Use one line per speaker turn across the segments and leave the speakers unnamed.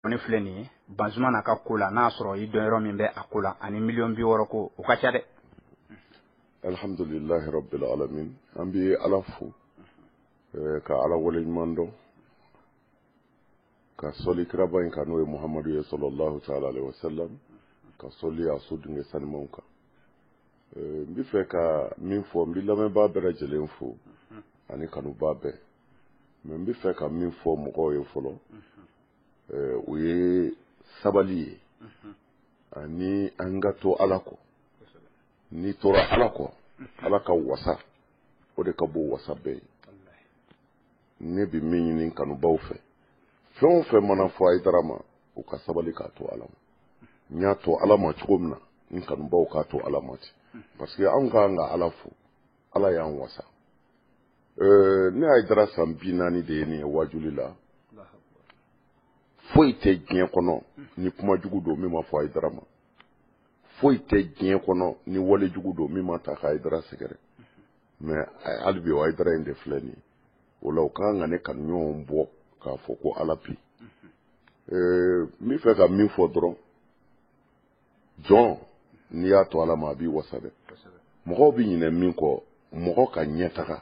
ni filɛ nin ye Banzuma n'a ka ko la n'a sɔrɔ i dɔnyɔrɔ min bɛ a ko la ani miliyɔn 60 ko o ka ca dɛ.
Alhamdulillahi rabbil alamin an bɛ Ala fo ka Ala waleɲuman dɔn ka sɔli kiraba in kan n'o ye Muhamadu ye sallallahu ta'ala alaihi wasallam ka sɔli a so dunke sanimanw kan. N bɛ fɛ ka min fɔ n bɛ lamɛnbaa bɛɛ lajɛlen fo ani kanubaa bɛɛ mais n bɛ fɛ ka min fɔ mɔgɔw ye fɔlɔ o ye sabali ye ani an ka to Ala kɔ ni tora Ala kɔ Ala ka wasa o de ka bon wasa bɛɛ ye. Ne bɛ min ɲini kanubaw fɛ fɛn o fɛn mana fɔ Hayidara ma o ka sabali k'a to Ala ma. N y'a to Ala ma cogo min na n kanubaw k'a to Ala ma ten parce que an ka Ala fo Ala y'an wasa. Ne Hayidara san 40 de ye nin ye wajuli la foyi tɛ diɲɛ kɔnɔ ni kuma jugu don min ma fɔ Hayidara ma, foyi tɛ diɲɛ kɔnɔ ni wale jugu don min ma ta ka Hayidara sɛgɛrɛ, mais hali bi o Hayidara in de filɛ nin ye o la o ka kan ka ne kanuɲɔgɔnw bɔ k'a fɔ ko Ala bi. N bɛ fɛ ka min fɔ dɔrɔn jɔn n'i y'a to Ala ma a b'i wasa dɛ. Mɔgɔw bɛ ɲinɛ min kɔ mɔgɔ ka ɲɛtaga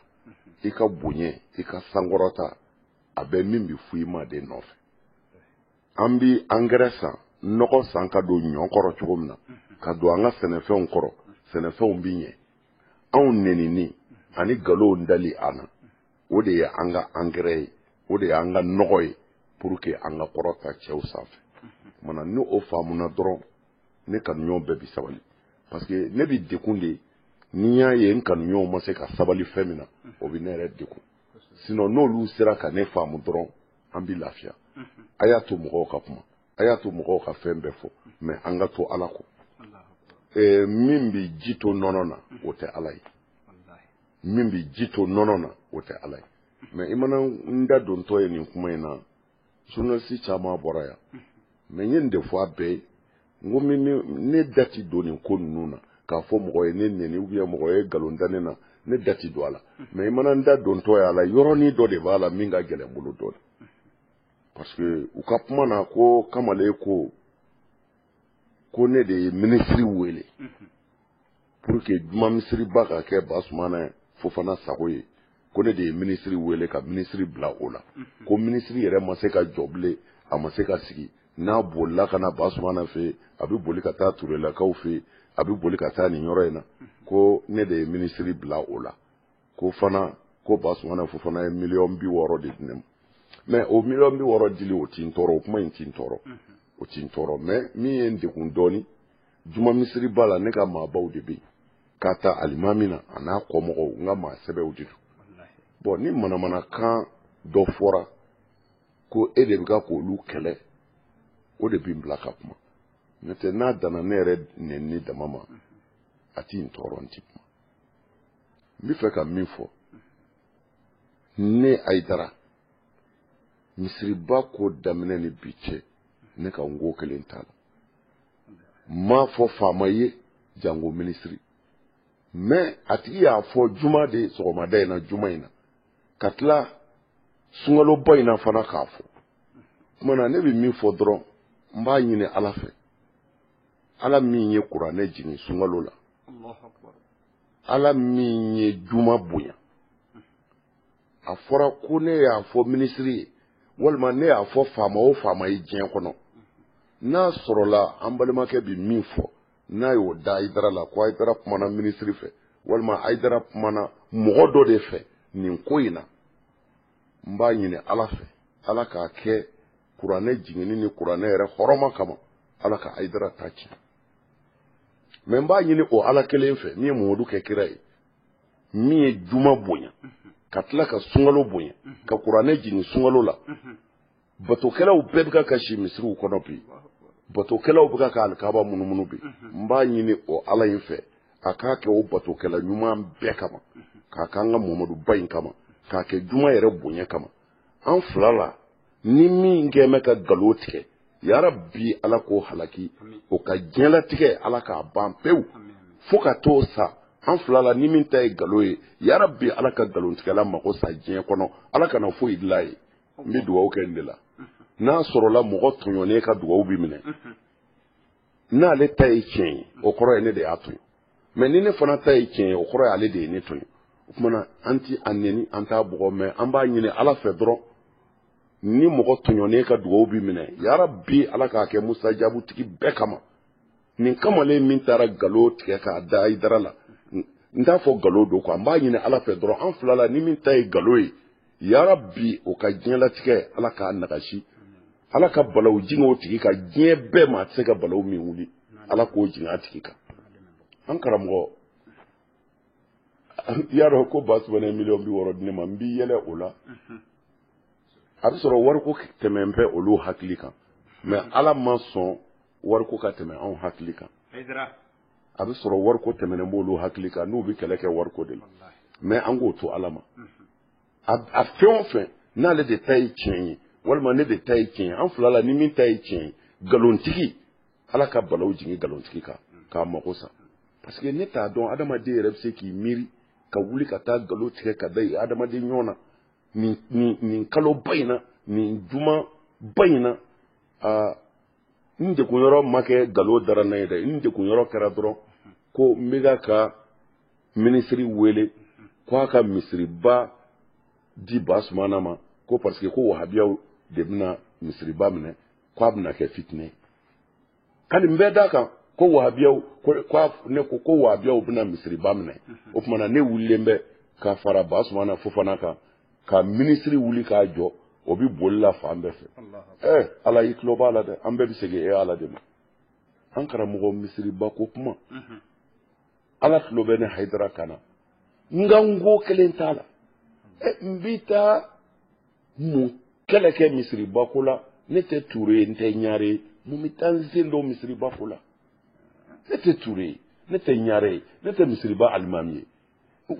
i ka bonya i ka sankɔrɔta a bɛ min bɛ fɔ i ma de nɔfɛ. An bɛ angɛrɛ san nɔgɔ san ka don ɲɔ kɔrɔ cogo min na ka don an ka sɛnɛfɛnw kɔrɔ sɛnɛfɛnw bɛ ɲɛ anw nenini ani nkalonw dali an na o de ye an ka angɛrɛ ye o de ye an ka nɔgɔ ye pour que an ka kɔrɔta cɛw sanfɛ. Mana ni o faamuna dɔrɔn ne kanuɲɔgɔn bɛɛ bi sabali parce que ne bi dekun de ni y'a ye n kanuɲɔgɔnw ma se ka sabali fɛn min na o bi ne yɛrɛ dekun sinon n'olu sera ka ne faamu dɔrɔn an bi lafiya. A y'a to mɔgɔw ka kuma a y'a to mɔgɔw ka fɛn bɛɛ fɔ mais an ka to Ala kɔ. Min bi ji to nɔnɔ na o tɛ Ala ye, min bi ji to nɔnɔ na o tɛ Ala ye. Mais i mana n da dontɔ ye nin kuma in na journaliste caman bɔra yan mais n ye nin de fɔ a bɛɛ ye n ko ne da ti don nin ko ninnu na k'a fɔ mɔgɔ ye ne neni ou bien mɔgɔ ye nkalon da ne na ne da ti don a la mais i mana n da dontɔ ye a la yɔrɔnin dɔ de b'a la min ka gɛlɛn bolo dɔ de. Parce que u ka kuma na ko Kamalen ko ne de ye ministre wele pour que juma misiri ba ka kɛ Basumana Fofana sago ye ko ne de ye ministre wele ka ministre bila o la ko ministre yɛrɛ ma se ka jɔ bilen a ma se ka sigi n'a bolila ka na Basumana fɛ a bɛ boli ka taa Turelakaw fɛ a bɛ boli ka taa nin yɔrɔ in na ko ne de ye ministre bila o la ko fana ko Basumana Fofana ye miliyɔn 60 de di ne ma. Mais o miliyɔn 60 dili o ti n tɔɔrɔ o kuma in ti n tɔɔrɔ o ti n tɔɔrɔ mais min ye n dekun dɔɔni juma misiri ba la ne ka maabaw de bɛ yen k'a ta alimami na a n'a kɔmɔgɔw n ka maa sɛbɛw de don. Bon ni manamanakan dɔ fɔra ko e de bɛ ka k'olu kɛlɛ o de bɛ n bila ka kuma n'o tɛ n'a danna ne yɛrɛ nɛnini dama ma a ti n tɔɔrɔ n ti kuma. N bɛ fɛ ka min fɔ ne Hayidara misiriba ko daminɛ ni bi cɛ ne ka ngo kelen t'a la m'a fɔ faama ye jango ministre mais a tigi y'a fɔ juma de sɔgɔmada in na juma in na ka tila sunkaloba in na fana k'a fɔ kuma na ne bɛ min fɔ dɔrɔn n b'a ɲini Ala fɛ Ala min ye kuranɛ jigin sunkalo la Ala min ye juma bonya a fɔra ko ne y'a fɔ ministre ye walima ne y'a fɔ faama o faama ye diɲɛ kɔnɔ n'a sɔrɔla an balimakɛ bi min fɔ n'a y'o da Hayidara la ko Hayidara kumana ministre fɛ walima Hayidara kumana mɔgɔ dɔ de fɛ nin ko in na n b'a ɲini Ala fɛ Ala k'a kɛ kuranɛ jiginni ni kuranɛ yɛrɛ hɔrɔma kama Ala ka Hayidara ta ci mais n b'a ɲini o Ala kelen fɛ min ye Mamadu kɛ kira ye min ye juma bonya ka tila ka sunkalo bonya ka kuranɛ jigin sunkalo la batokɛlaw bɛɛ bɛ ka kasi misiriw kɔnɔ bi batokɛlaw bɛ ka alikaba munumunu bi n b'a ɲini o Ala in fɛ a k'a kɛ o batokɛla ɲuman bɛɛ kama k'a k'an ka Mamadu ba in kama k'a kɛ juma yɛrɛ bonya kama an fila la ni min kɛ mɛ ka nkalon tigɛ yarabi Ala k'o halaki o ka diɲɛlatigɛ Ala k'a ban pewu fo ka t'o sa an fila la ni min ta ye nkalon ye yarabi Ala ka nkalontigɛla mago sa diɲɛ kɔnɔ Ala kana foyi dilan ye n bɛ dugawu kɛ nin de la n'a sɔrɔla mɔgɔ tɔɲɔnen ka dugawu bi minɛ n'ale ta ye tiɲɛ ye o kɔrɔ ye ne de y'a tɔɲɔ mais ni ne fana ta ye tiɲɛ ye o kɔrɔ ye ale de ye ne tɔɲɔ o kumana an ti a neni an t'a bugɔ mais an b'a ɲini ala fɛ dɔrɔn ni mɔgɔ tɔɲɔnen ka dugawu bi minɛ yarabi ala k'a kɛ musajabu tigi bɛɛ kama nin kamalen min taara nkalon tigɛ k'a da Hayidara la n t'a fɔ nkalon don quoi n b'a ɲini ala fɛ dɔrɔn an fila la ni min ta ye nkalon ye yarabi o ka diɲɛlatigɛ ala k'a nagasi ala ka balawu jigin o tigi kan diɲɛ bɛɛ ma a tɛ se ka balawu min wuli ala k'o jigin a tigi kan an karamɔgɔ y'a dɔn ko Basumana ye 60 di ne ma n b'i yɛlɛ o la a bɛ sɔrɔ wariko tɛmɛ n bɛ olu hakili kan mais ala ma sɔn wariko ka tɛmɛ anw hakili kan a bɛ sɔrɔ wariko tɛmɛnen b'olu hakili kan n'u bɛ kɛlɛ kɛ wariko de la mais an k'o to ala ma a fɛn o fɛn n'ale de ta ye tiɲɛ ye walima ne de ta ye tiɲɛ ye an fila la ni min ta ye tiɲɛ ye nkalonitigi ala ka balawu jigin nkalonitigi kan k'a mago sa parce que ne t'a dɔn adamaden yɛrɛ bɛ se k'i miiri ka wuli ka taa nkalon tigɛ ka da adamaden ɲɔgɔn na nin kalo ba in na nin juma ba in na n degunyɔrɔ ma kɛ nkalon dara n'a ye dɛ n degunyɔrɔ kɛra dɔrɔn ko n bɛ ka minisiri wele k'a ka misiriba di Basumana ma ko parce que ko wahabiyaw de bɛna misiriba minɛ k'a bɛna kɛ fitinɛ ye ka nin bɛɛ d'a kan ko wahabiyaw ne ko wahabiyaw bɛna misiriba minɛ o tuma na ne wulilen bɛ ka fara Basumana Fofana kan ka minisiri wuli k'a jɔ o bɛ boli la fan bɛɛ fɛ ala y'i tulo b'a la dɛ an bɛɛ bɛ segin ala de ma an karamɔgɔ misiriba ko kuma ala tulo bɛ ne Hayidara kan na nka n ko kelen t'a la n bɛ taa mun kɛlɛ kɛ misiriba ko la ne tɛ Ture ye n tɛ Ɲare ye mun bɛ taa n sen don misiriba ko la ne tɛ Ture ye ne tɛ Ɲare ye ne tɛ misiriba alimami ye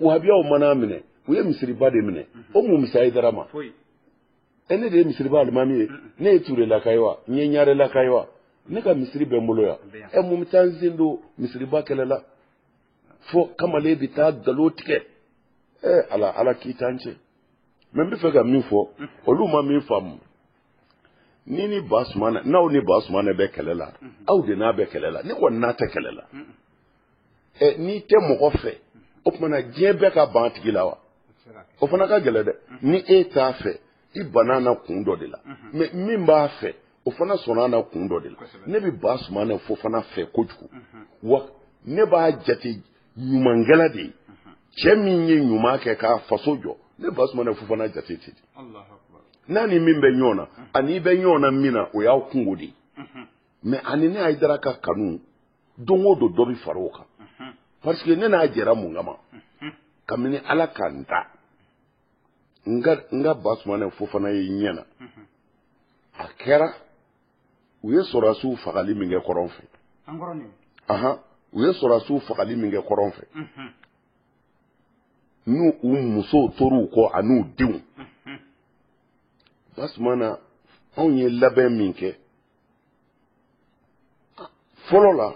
wahabiyaw mana minɛ u ye misiriba de minɛ o mun bɛ se Hayidara ma ne de ye misiriba alimami ye ne ye Ture laka ye wa n ye Ɲare laka ye wa ne ka misiri bɛ n bolo yan mun bɛ taa n sen don misiriba kɛlɛ la fo kamalen bɛ taa nkalon tigɛ ala k'i t'an cɛ mais n bɛ fɛ ka min fɔ olu ma min faamu ni Basumana n'aw ni Basumana bɛ kɛlɛ la aw de n'a bɛ kɛlɛ la ne kɔni n'a tɛ kɛlɛ la n'i tɛ mɔgɔ fɛ o tumana diɲɛ bɛɛ ka ban tigi la wa o fana ka gɛlɛ dɛ ni e t'a fɛ i banna na kun dɔ de la mais min b'a fɛ o fana sɔnna na kun dɔ de la ne bɛ Basumana Fofana fɛ kojugu wa ne b'a jate ɲumankɛla de ye cɛ min ye ɲuman kɛ k'a faso jɔ ne Basumana Fofana jate tɛ n'a ni min bɛ ɲɔgɔn na ani bɛ ɲɔgɔn na min na o y'aw kungo de ye mais ani ne Hayidara ka kanu don o don dɔ bɛ fara o kan parce que ne n'a jɛra mun kama kabini ala ka n ta n ka Basumana Fofana ye ɲɛ na a kɛra u ye sɔrɔdasiw fagali min kɛ kɔrɔn fɛ u ye sɔrɔdasiw fagali min kɛ kɔrɔn fɛ n'u musow tor'u kɔ an'u denw Basumana anw ye labɛn min kɛ fɔlɔ la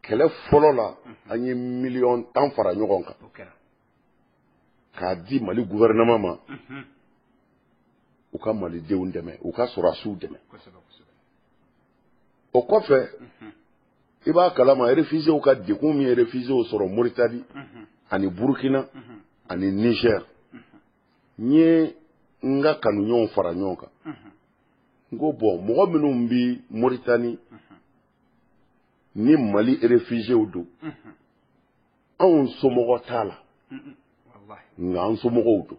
kɛlɛ fɔlɔ la an ye 1,000,000 fara ɲɔgɔn kan k'a di Mali gouvernement ma u ka malidenw dɛmɛ u ka sɔrɔdasiw dɛmɛ o kɔfɛ i b'a kalama réfugiés ka degun min ye réfugiés sɔrɔ Mauritanie ani Burkina ani Niger n ye n ka kanuɲɔgɔnw fara ɲɔgɔn kan n ko bon mɔgɔ minnu bɛ Mauritanie ni Mali réfugiés don anw somɔgɔ t'a la nka an somɔgɔw don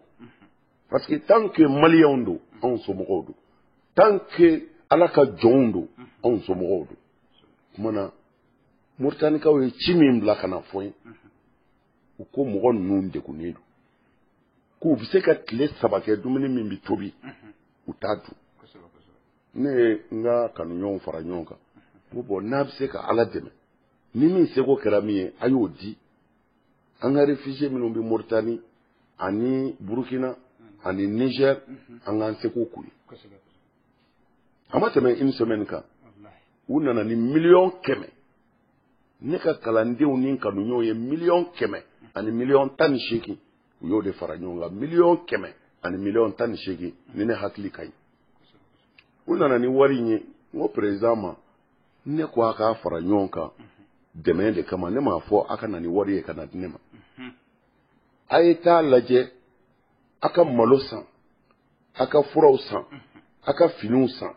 parce que tant que Maliens don anw somɔgɔw don tant que ala ka jɔnw don anw somɔgɔw don kumana Mauritaniekaw ye ci min bila ka na fɔ n ye u ko mɔgɔ ninnu degunnen don k'u bɛ se ka tile 3 kɛ dumuni min bɛ tobi u t'a dun ne ye n ka kanuɲɔgɔnw fara ɲɔgɔn kan ko bon n'a bɛ se ka ala dɛmɛ ni min seko kɛra min ye a y'o di an ka réfugiés minnu bɛ Mauritanie ani Burkina ani Niger an k'an seko k'u ye a ma tɛmɛ 1 semaine kan u nana ni 1,100,000 ne ka kalandenw ni kanuɲɔgɔnw ye 1,100,000 ani 18,000 u y'o de fara ɲɔgɔn kan 1,100,000 ani 18,000 ni ne hakili ka ɲi u nana ni wari in ye n ko président ma ne ko a k'a fara ɲɔgɔn kan dɛmɛ de kama ne m'a fɔ a ka na ni wari ye ka na di ne ma a ye taa lajɛ a ka malo san a ka furaw san a ka finiw san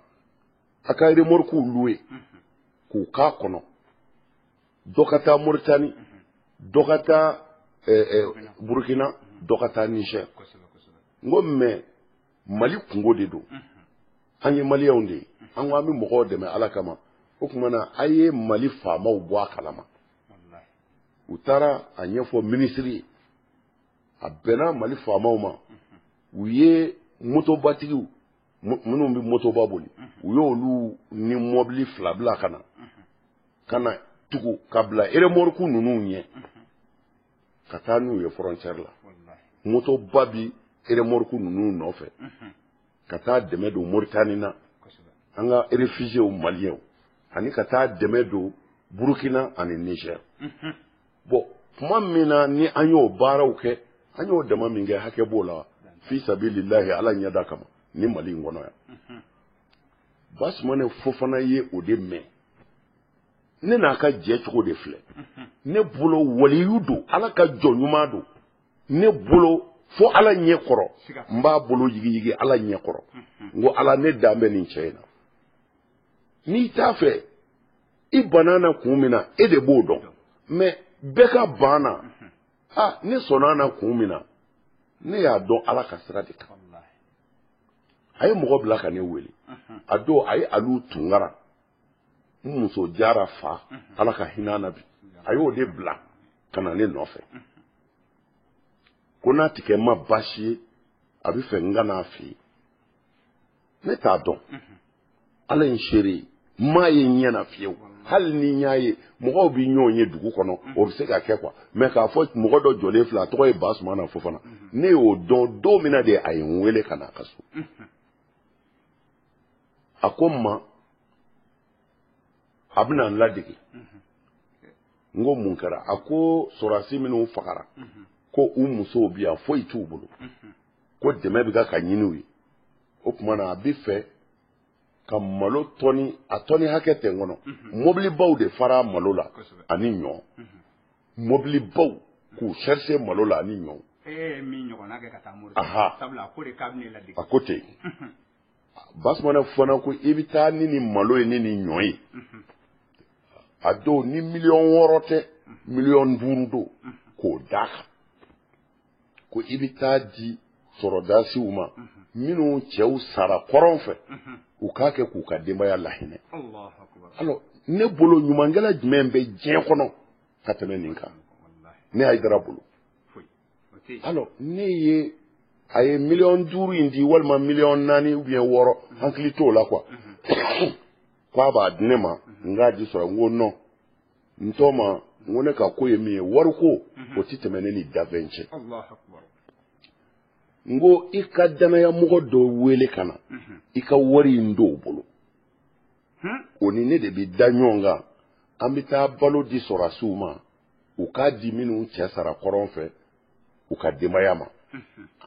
a ka remorquew louer k'u k'a kɔnɔ dɔ ka taa Mauritanie dɔ ka taa Burkina dɔ ka taa Niger n ko mais Mali kungo de don an ye maliyɛnw de ye an ko an bɛ mɔgɔw dɛmɛ Ala kama o tuma na a ye Mali faamaw bɔ a kalama u taara a ɲɛfɔ minisiri ye a bɛnna Mali faamaw ma u ye motobatigiw minnu bɛ motoba boli u y'olu ni mɔbili fila bila ka na tugu ka bila remorque ninnu ɲɛ ka taa n'u ye frontière la motoba bi remorque ninnu nɔfɛ ka taa dɛmɛ don Mauritanie na an ka réfugiés maliyɛnw ani ka taa dɛmɛ don Burkina ani Niger bon tuma min na ni an y'o baaraw kɛ an y'o dama min kɛ hakɛ b'o la fi sabilillahi Ala ɲɛda kama ni Mali in kɔnɔ yan Basumane Fofana ye o de mɛn ne n'a ka jɛ cogo de filɛ ne bolo waliyu don Ala ka jɔn ɲuman don ne bolo fo Ala ɲɛ kɔrɔ n b'a bolo yigiyigi Ala ɲɛ kɔrɔ n ko Ala ne dan bɛ nin cɛ in na n'i t'a fɛ i banana kun min na e de b'o dɔn mais bɛɛ ka ban na ne sɔnna na kun min na ne y'a dɔn Ala ka sira de kan a ye mɔgɔ bila ka ne wele a don a ye Alu Tunkara n muso Jara fa Ala ka hinɛ na bi a y'o de bila ka na ne nɔfɛ ko n'a tɛ kɛ n ma baasi ye a bɛ fɛ n ka n'a fɛ yen ne t'a dɔn Ala ye n seere n m'a ye n ɲɛna fiyewu hali ni n y'a ye mɔgɔw bɛ ɲɔgɔn ye dugu kɔnɔ o bɛ se ka kɛ quoi mais k'a fɔ mɔgɔ dɔ jɔlen filɛ a tɔgɔ ye Basumana Fofana ne y'o dɔn don min na de a ye n wele ka na a ka so a ko n ma a bɛna n ladege n ko mun kɛra a ko sɔrɔdasi minnu fagara ko u musow bi yan foyi t'u bolo ko dɛmɛ bɛ ka ɲini u ye o tuma na a bɛ fɛ ka malo tɔni a tɔni hakɛ tɛ n kɔnɔ mobilibaw de fara malo la ani ɲɔ mobilibaw k'u chercher malo la ani ɲɔ a ko ten Basumana Fofana ko i bɛ taa ni nin malo ye ni nin ɲɔ ye a don ni 600,000 tɛ 500,000 don k'o d'a kan ko i bɛ taa di sɔrɔdasiw ma minnu cɛw sara kɔrɔn fɛ u k'a kɛ k'u ka denbaya lahinɛ alors ne bolo ɲumankɛla jumɛn bɛ diɲɛ kɔnɔ ka tɛmɛ nin kan ne Hayidara bolo alors ne ye a ye 500,000 in di walima 4,000,000 ou bien 6 hankili t'o la quoi k'a b'a di ne ma n k'a di sɔrɔ n ko non n tɔ ma n ko ne ka ko ye min ye wariko o tɛ tɛmɛ ne ni dafɛn cɛ n ko i ka danayamɔgɔ dɔ wele ka na i ka wari in don o bolo o ni ne de bɛ da ɲɔgɔn kan an bɛ taa balo di sɔrɔdasiw ma u k'a di minnu cɛ sara kɔrɔn fɛ u ka denbaya ma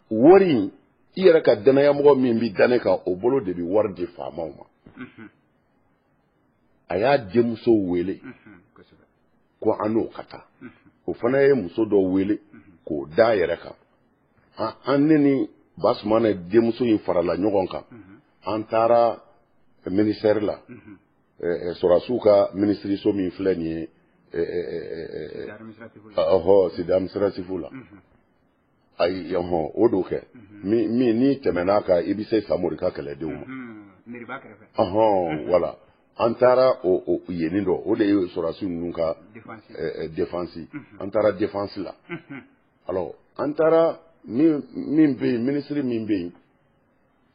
wari in i yɛrɛ ka danayamɔgɔ min bɛ da ne kan o bolo de bɛ wari di faamaw ma a y'a denmuso wele ko an n'o ka taa o fana ye muso dɔ wele k'o da a yɛrɛ kan an ne ni Basumana denmuso in farala ɲɔgɔn kan an taara ministère la sɔrɔdasiw ka ministériso min filɛ nin ye sidi administratif la ayi o do kɛ min n'i tɛmɛn'a kan i bɛ se Samori ka kɛlɛdenw ma voilà an taara o yenni dɔ o de ye sɔrɔdasi ninnu ka défense an taara défense la alors an taara min bɛ yen ministre min bɛ yen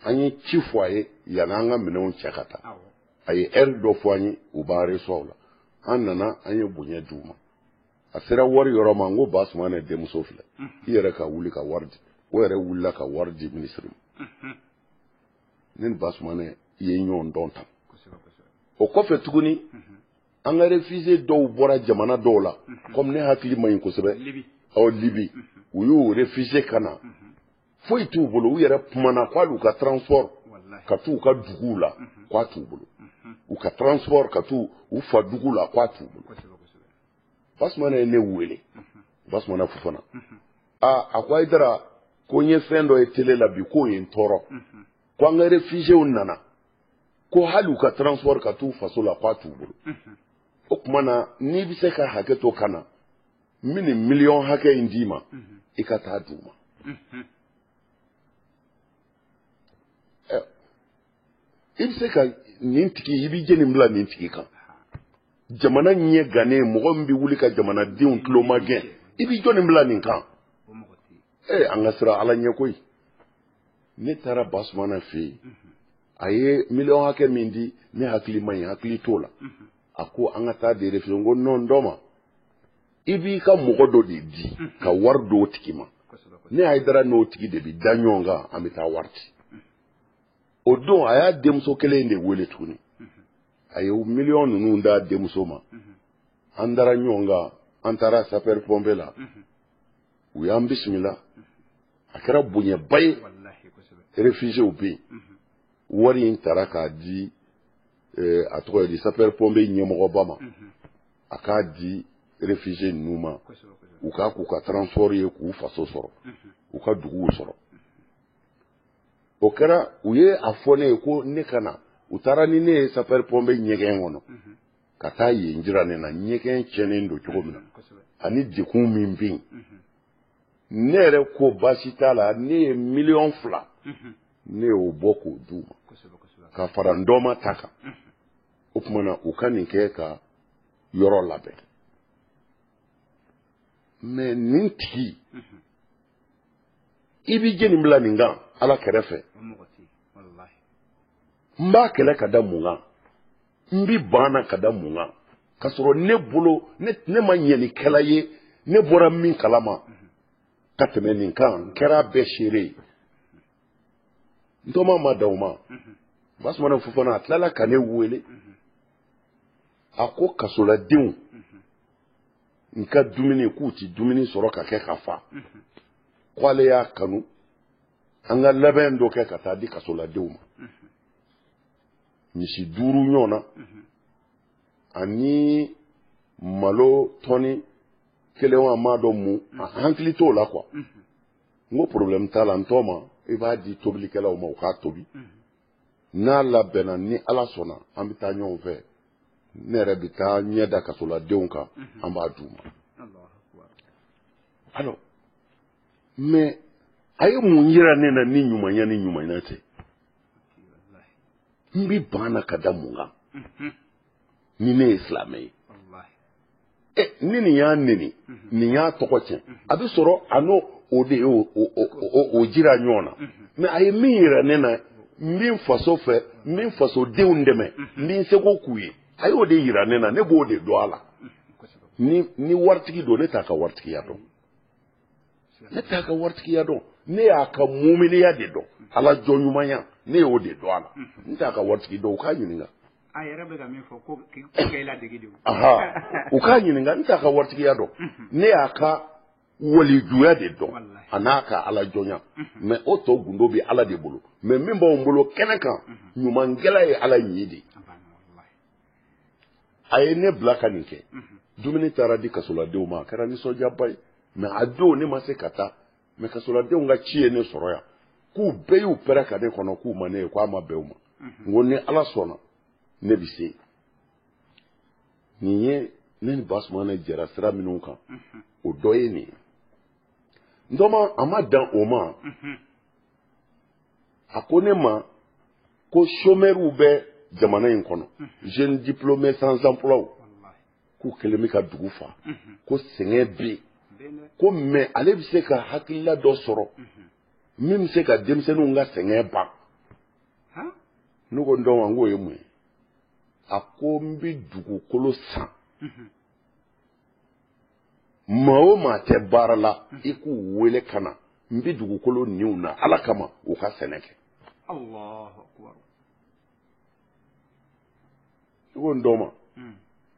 an ye ci fɔ a ye yanni an ka minɛnw cɛ ka taa a ye heure dɔ fɔ an ye u b'an reçoit la an nana an ye bonya d'u ma a sera wari yɔrɔ ma n ko Basumana denmuso filɛ i yɛrɛ ka wuli ka wari di o yɛrɛ wulila ka wari di ministre ma ne ni Basumana ye ɲɔgɔn dɔn tan o kɔfɛ tuguni an ka réfugié dɔw bɔra jamana dɔw la comme ne hakili ma ɲi kosɛbɛ Libi u y'o réfugié ka na foyi t'u bolo u yɛrɛ kumana k'al'u ka transport ka t'u ka duguw la k'a t'u bolo u ka transport ka t'u u fa dugu la k'a t'u bolo Basumana ye ne wele Basumana Fofana a ko Haidara ko n ye fɛn dɔ ye télé la bi k'o ye n tɔɔrɔ ko an ka réfugiés nana ko hali u ka transport ka t'u faso la k'a t'u bolo o tuma na n'i bɛ se ka hakɛ to ka na n bɛ nin miliyɔn hakɛ in d'i ma i ka taa d'u ma i bɛ se ka nin tigi i b'i jɛ nin bila nin tigi kan jamana ɲɛ gannen mɔgɔ min bɛ wuli ka jamanadenw tulo ma gɛn i b'i jɔ nin bila nin kan an ka siran ala ɲɛ koyi ne taara Basumana fɛ yen a ye miliyɔn hakɛ min di ne hakili man ɲi hakili t'o la a ko an ka taa de réfugié n ko non dɔ ma i b'i ka mɔgɔ dɔ de di ka wari d'o tigi ma ne Haidara n'o tigi de bɛ da ɲɔgɔn kan an bɛ taa wari ci o don a y'a denmuso kelen de wele tuguni a ye miliyɔn ninnu d'a denmuso ma an dara ɲɔgɔn kan an taara sapeur pompier la u y'an bisimila a kɛra bonyaba ye réfugiés bɛ yen wari in taara k'a di a tɔgɔ ye di sapeur pompier ɲɛmɔgɔba ma a k'a di réfugiés ninnu ma u k'a k'u ka transport ye k'u faso sɔrɔ u ka duguw sɔrɔ o kɛra u ye a fɔ ne ye ko ne ka na u taara ni ne ye sapeur pompier ɲɛgɛn kɔnɔ ka taa yen jira ne na ɲɛgɛn cɛnnen don cogo min na ani dekun min bɛ yen ne yɛrɛ ko baasi t'a la ne ye miliyɔn 2 ne y'o bɔ k'o d'u ma ka fara n dɔma ta kan o tuma na u ka nin kɛ ka yɔrɔ labɛn mais nin tigi i b'i jɛ nin bila nin kan ala kɛrɛfɛ n b'a kɛlɛ ka da mun kan n bi banna ka da mun kan ka sɔrɔ ne bolo ne ma ɲɛnikɛla ye ne bɔra min kalama ka tɛmɛ nin kan n kɛra bɛɛ seere ye n tɔma ma da o ma Basumana Fofana a tilala ka ne wele a ko kasoladenw n ka dumuni k'u ti dumuni sɔrɔ ka kɛ ka fa k'ale y'a kanu an ka labɛn dɔ kɛ ka taa di kasoladenw ma misi 5 ɲɔgɔn na ani malo tɔni 1 an m'a dɔn mun a hakili t'o la quoi n ko problème t'a la n tɔ ma i b'a di tobilikɛlaw ma u k'a tobi n'a labɛnna ni ala sɔnna an bɛ taa ɲɔgɔn fɛ ne yɛrɛ bɛ taa ɲɛ da kasoladenw kan an b'a d'u ma alors mais a ye mun yira ne na ni ɲumanya ni ɲumanya tɛ n bɛ banna ka da mun kan ni ne ye silamɛ ye ni nin y'a neni nin y'a tɔgɔ tiɲɛ a bɛ sɔrɔ a n'o o de ye o jira ɲɔgɔn na mais a ye min yira ne na n bɛ n faso fɛ n bɛ n fasodenw dɛmɛ n bɛ n seko k'u ye a y'o de yira ne na ne b'o de dɔn a la ni waritigi don ne t'a ka waritigiya dɔn ne t'a ka waritigiya dɔn ne y'a ka muminiya de dɔn ala jɔnɲumanya ne y'o de dɔn a la n t'a ka waritigi dɔn u k'a ɲininka
a yɛrɛ bɛ ka min fɔ ko k'e ladege de
u k'a ɲininka n t'a ka waritigiya dɔn ne y'a ka walijuya de dɔn a n'a ka ala jɔnya mais o tɔ gundo bɛ ala de bolo mais min b'anw bolo kɛnɛ kan ɲumankɛla ye ala ɲi de a ye ne bila ka nin kɛ dumuni taara di kasoladenw ma a kɛra nisɔndiyaba ye mais a don ne ma se ka taa mais kasoladenw ka ci ye ne sɔrɔ yan k'u bɛɛ y'u pɛrɛn ka ne kɔnɔ k'u ma ne ye k'a ma bɛn u ma n ko ni ala sɔnna ne bɛ se nin ye ne ni Basumana jɛra sira minnu kan o dɔ ye nin ye ndɔma a ma dan o ma a ko ne ma ko chômeurs bɛ jamana in kɔnɔ jeunes diplômés sans emploi k'u kɛlen bɛ ka dugu fa ko sɛgɛn bɛ yen ko mais ale bɛ se ka hakilila dɔ sɔrɔ min bɛ se ka denmisɛnninw ka sɛgɛn ban ne ko ndɔma n k'o ye mun ye a ko n bɛ dugukolo san maa o maa tɛ baara la i k'u wele ka na n bɛ dugukolo niw na ala kama u ka sɛnɛ kɛ i ko n dɔma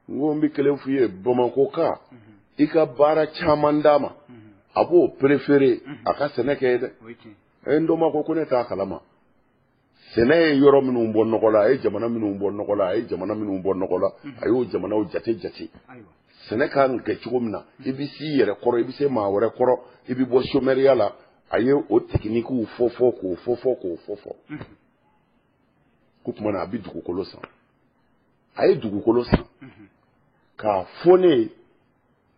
n ko n bɛ kelen f'i ye bamakɔ ka i ka baara caman d'a ma a b'o préféré a ka sɛnɛ kɛ ye dɛ n dɔma ko ne t'a kalama sɛnɛ ye yɔrɔ minnu bɔ nɔgɔ la a ye jamana minnu bɔ nɔgɔ la a ye jamana minnu bɔ nɔgɔ la a y'o jamanaw jate sɛnɛ kan ka kɛ cogo min na i bɛ s'i yɛrɛ kɔrɔ i bɛ se maa wɛrɛ kɔrɔ i bɛ bɔ chômeriya la a ye o tekinikiw fɔ k'o fɔ ko tuma na a bɛ dugukolo san a ye dugukolo san k'a fɔ ne ye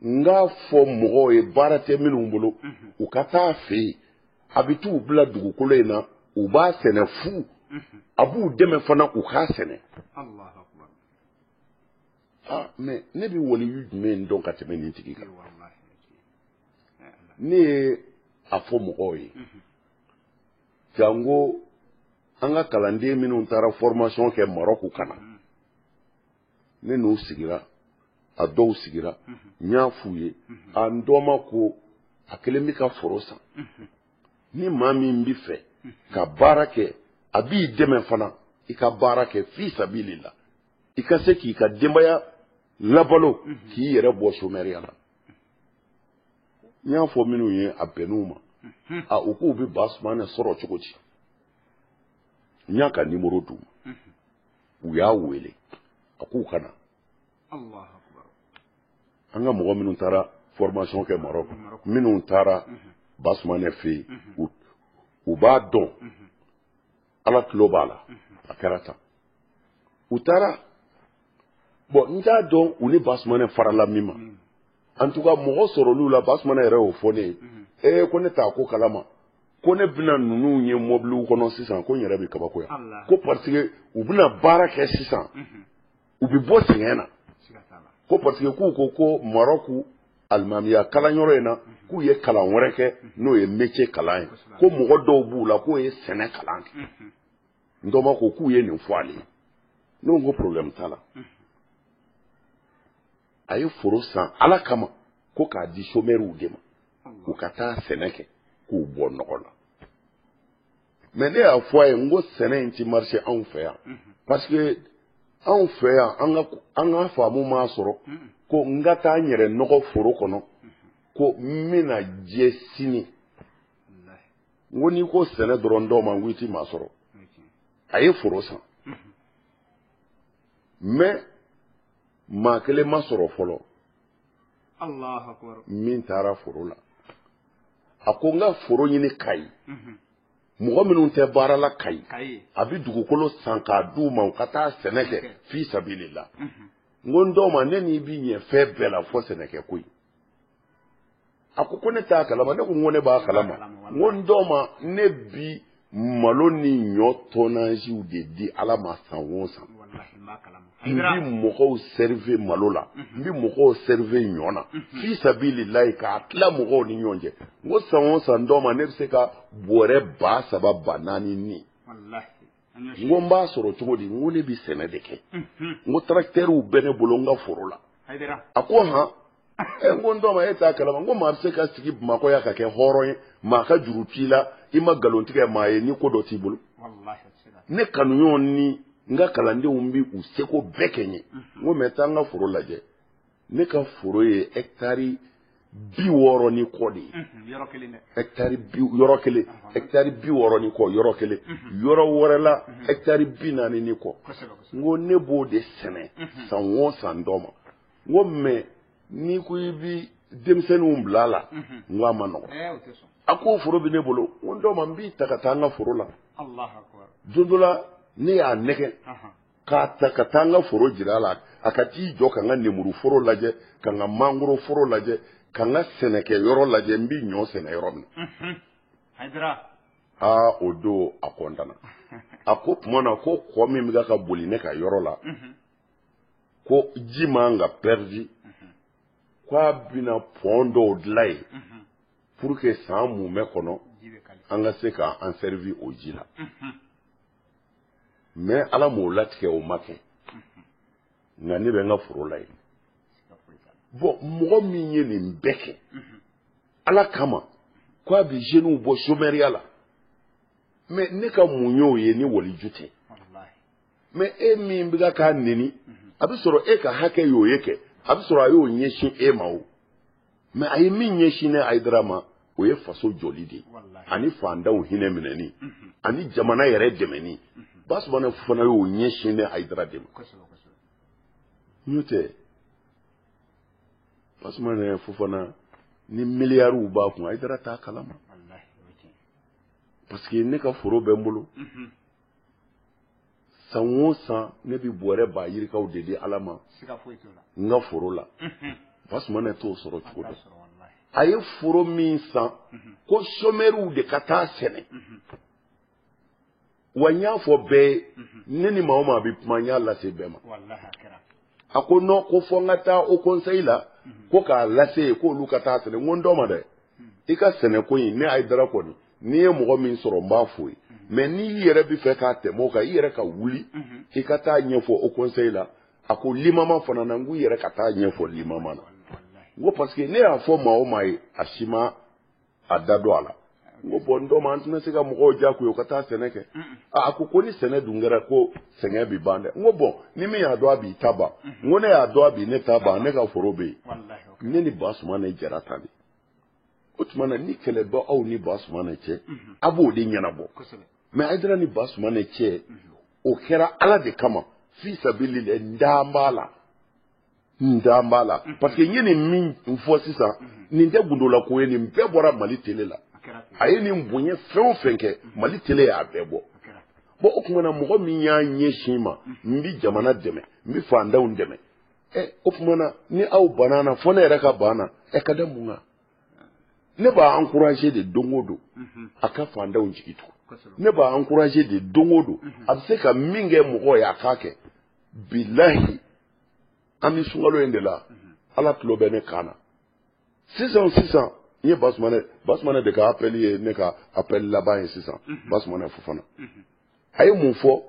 n k'a fɔ mɔgɔw ye baara tɛ minnu bolo u ka taa fɛ yen a bɛ t'u bila dugukolo in na u b'a sɛnɛ fu a b'u dɛmɛ fana u k'a sɛnɛ mais ne bɛ waliyu jumɛn dɔn ka tɛmɛ nin tigi kan ne ye a fɔ mɔgɔw ye janko an ka kalanden minnu taara formation kɛ Maroc kana ne n'u sigira a dɔw sigira n y'a f'u ye a n dɔma ko a kelen bɛ ka foro san ni maa min bɛ fɛ ka baara kɛ a b'i dɛmɛ fana i ka baara kɛ fi sabilillah i ka se k'i ka denbaya labalo k'i yɛrɛ bɔ chômeriya la n y'a fɔ minnu ye a bɛnn'u ma u k'u bɛ Basumani sɔrɔ cogo di n y'a ka numéro d'u ma u y'a wele a k'u ka na an ka mɔgɔ minnu taara formation kɛ Maroc minnu taara Basumani fɛ yen u b'a dɔn ala tulo b'a la a kɛra tan u taara bon n t'a dɔn u ni Basumani farala min ma en tout cas mɔgɔ sɔrɔlu la Basumani yɛrɛ y'o fɔ ne ye ko ne t'a ko kalama ko ne bɛna ninnu ye mobiliw kɔnɔ sisan ko n yɛrɛ bɛ kabako yan ko parce que u bɛna baara kɛ sisan u bɛ bɔ sɛgɛn na ko parce que k'u ko Maroc alimamiya kalanyɔrɔ in na k'u ye kalan wɛrɛ kɛ n'o ye métier kalan ye ko mɔgɔ dɔw b'u la k'o ye sɛnɛ kalan kɛ n dɔma ko k'u ye nin fɔ ale ye ne ko problème t'a la a ye foro san ala kama ko k'a di chômeurs de ma k'u ka taa sɛnɛ kɛ k'u bɔ nɔgɔ la mais ne y'a fɔ a ye n ko sɛnɛ in ti marché anw fɛ yan parce que anw fɛ yan an ka faamu m'a sɔrɔ ko n ka taa n yɛrɛ nɔgɔ foro kɔnɔ ko n bɛna jɛ sini n ko n'i ko sɛnɛ dɔrɔn dɔw ma n ko i ti maa sɔrɔ a ye foro san mais maa kelen ma sɔrɔ fɔlɔ min taara foro la a ko n ka foro ɲini Kayi mɔgɔ minnu tɛ baara la Kayi a bɛ dugukolo san k'a d'u ma u ka taa sɛnɛ kɛ fi sabilillah n ko n dɔw ma ne n'i bi ɲɛ fɛn bɛɛ la fɔ sɛnɛkɛ ko ye a ko ne t'a kalama ne ko n ko ne b'a kalama n ko n dɔw ma ne bi malo ni ɲɔ tonnage de di ala ma san o san n bi mɔgɔw servir malo la n bi mɔgɔw servir ɲɔ na fi sabilillah k'a tila mɔgɔw ni ɲɔgɔn cɛ n ko san o san dɔw ma ne bɛ se ka bɔrɛ 3,000 4,000 ni n ko n b'a sɔrɔ cogo di n ko ne bɛ sɛnɛ de kɛ n ko tracteurs bɛ ne bolo n ka foro la a ko han n ko n dɔw ma e t'a kalama n ko maa bɛ se ka sigi Bamakɔ yan ka kɛ hɔrɔn ye maa ka juru t'i la i ma nkalon tigɛ maa ye ni ko dɔ t'i bolo ne kanuɲɔgɔn ni n ka kalandenw bɛ u seko bɛɛ kɛ n ye n ko mɛ taa n ka foro lajɛ ne ka foro ye hectare 60 ni kɔ de ye hectare 60 ni kɔ yɔrɔ kelen yɔrɔ wɛrɛ la hectare 40 ni kɔ n ko ne b'o de sɛnɛ san o san dɔ ma n ko mɛ n'i ko i bi denmisɛnninw bila a la n ko a ma nɔgɔn a ko foro bɛ ne bolo n ko dɔw ma n b'i ta ka taa n ka foro la don dɔ la ne y'a nɛgɛ k'a ta ka taa n ka foro jira a la a ka t'i jɔ ka n ka lemuru foro lajɛ ka n ka mangoro foro lajɛ ka n ka sɛnɛkɛ yɔrɔ lajɛ n bɛ ɲɔ sɛnɛ yɔrɔ min o don a kɔntana a ko tuma na ko kɔ min bɛ ka boli ne ka yɔrɔ la ko ji man ka pɛridi k'a bɛna pɔn dɔw dilan yen pour que san munmɛ kɔnɔ an ka se k'an servir o ji la mais ala m'o latigɛ o ma kɛ nka ne bɛ n ka foro la yen bon mɔgɔ min ye nin bɛɛ kɛ ala kama k'a bɛ jeunes bɔ chômeriya la mais ne ka mun y'o ye ni waliju tɛ mais e min bɛ k'a neni a bɛ sɔrɔ e ka hakɛ y'o ye kɛ a bɛ sɔrɔ a y'o ɲɛsin e ma o mais a ye min ɲɛsin ne Hayidara ma o ye faso joli de ani fandanw hinɛ minɛni ani jamana yɛrɛ dɛmɛni Basumana Fofana y'o ɲɛsin ne Haidara de ma n'o tɛ Basumana Fofana ni miliyariw b'a kun Haidara t'a kalama parce que ne ka foro bɛ n bolo san o san ne bi bɔrɛ ba yirikaw de di Ala ma n ka foro la Basumana t'o sɔrɔ cogo dɔ a ye foro min san ko chômeurs de ka taa sɛnɛ wa n y'a fɔ bɛɛ ye ne ni maa o maa bɛ kuma n y'a lase bɛɛ ma a ko non ko fɔ n ka taa au conseil la ko k'a lase k'olu ka taa sɛnɛ n ko n dɔ ma dɛ i ka sɛnɛ ko in ne Haidara kɔni n'i ye mɔgɔ min sɔrɔ n b'a fɔ ye mais n'i yɛrɛ bɛ fɛ k'a tɛmɛ o kan i yɛrɛ ka wuli i ka taa ɲɛfɔ au conseil la a ko limama fana na n ko i yɛrɛ ka taa ɲɛfɔ limama na n ko parce que ne y'a fɔ maa o maa ye a si ma a da don a la n ko bɔn n dɔ ma an tɛna se ka mɔgɔw diyagoya o ka taa sɛnɛ kɛ a ko ni sɛnɛ dun kɛra ko sɛgɛn bɛ ban dɛ n ko bɔn ni min y'a dɔn a b'i ta ban n ko ne y'a dɔn a b'i ne ta ban ne ka foro bɛ yen ne ni Basumana jara ta de o tuma na ni kɛlɛ bɛ aw ni Basumana cɛ a b'o de ɲɛnabɔ mais Haidara ni Basumana cɛ o kɛra Ala de kama fi sabilillah n da b'a la parce que n ye nin min fɔ sisan nin tɛ gundola ko ye nin bɛɛ bɔra Mali télé la a ye nin bonya fɛn o fɛn kɛ Mali télé y'a bɛɛ bɔ bon o tuma na mɔgɔ min y'a ɲɛsin ma n bɛ jamana dɛmɛ n bɛ fandanw dɛmɛ o tuma na ni aw banna na fɔ ne yɛrɛ ka banna ka da mun kan ne b'a encourager de don o don a ka fandanw jigi tugu ne b'a encourager de don o don a bɛ se ka min kɛ mɔgɔ ye a k'a kɛ bilahi an bɛ sunkalo in de la Ala tulo bɛ ne kan na sisan n ye Basumana de ka appel ye ne ka appel laban ye sisan Basumana Fofana a ye mun fɔ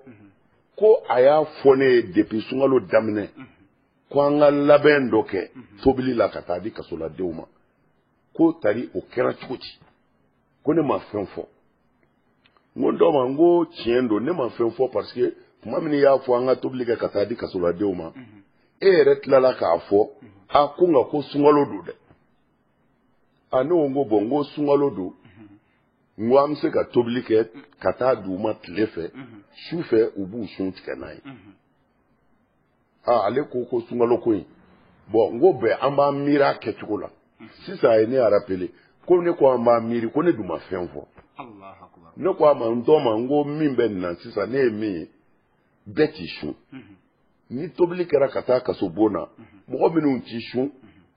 ko a y'a fɔ ne ye depuis sunkalo daminɛ ko an ka labɛn dɔ kɛ tobili la ka taa di kasoladenw ma ko tari o kɛra cogo di ko ne ma fɛn fɔ n ko dɔ ma n ko tiɲɛ don ne ma fɛn fɔ parce que tuma min y'a fɔ an ka tobili kɛ ka taa di kasoladenw ma e yɛrɛ tilala k'a fɔ ko nka ko sunkalo don dɛ ne ko n ko bɔn n ko sunkalo don n ko an bɛ se ka tobili kɛ ka taa di u ma tile fɛ su fɛ u b'u sun tigɛ n'a ye ale ko sunkalo ko in bon n ko bɛn an b'an miiri a kɛcogo la sisan a ye ne rappelé ko ne ko an b'an miiri ko ne dun ma fɛn fɔ ne ko a ma n dɔ ma n ko min bɛ nin na sisan ne ye min ye bɛɛ t'i sun ni tobili kɛra ka taa kaso bon na mɔgɔ minnu t'i sun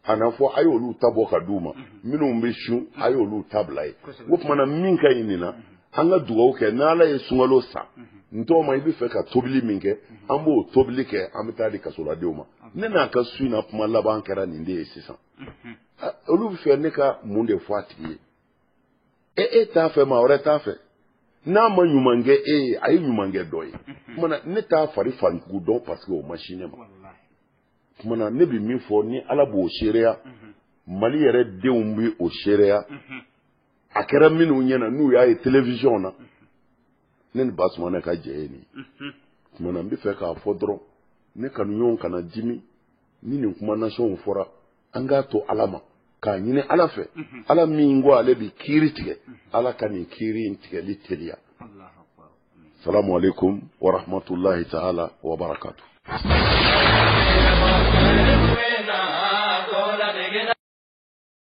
a na fɔ a ye olu ta bɔ ka d'u ma minnu bɛ sun a ye olu ta bila ye o tuma na min ka ɲi nin na an ka dugawu kɛ n'Ala ye sunkalo sa n tɔgɔ ma i bɛ fɛ ka tobili min kɛ an b'o tobili kɛ an bɛ taa di kasoladenw ma ne n'a ka su in na kuma laban kɛra nin de ye sisan olu bɛ fɛ ne ka mun de fɔ a tigi ye e t'a fɛ maa wɛrɛ t'a fɛ n'a ma ɲuman kɛ e ye a ye ɲuman kɛ dɔ ye kumana ne t'a fari fanjugu dɔn parce que o ma sin ne ma kumana ne bɛ min fɔ ni Ala b'o seereya Mali yɛrɛ denw bɛ o seereya a kɛra minnu ɲɛna n'u y'a ye télévision na ne ni Basumana ka jɛ ye nin kumana n bɛ fɛ k'a fɔ dɔrɔn ne kanuɲɔgɔnw kana dimi ni nin kuma nasɔnw fɔra an k'a to Ala ma k'a ɲini Ala fɛ Ala min ko ale bɛ kiiri tigɛ Ala ka nin kiiri in tigɛli teliya salamu alaikum wa rahmatullahi ta'ala wa barakatuh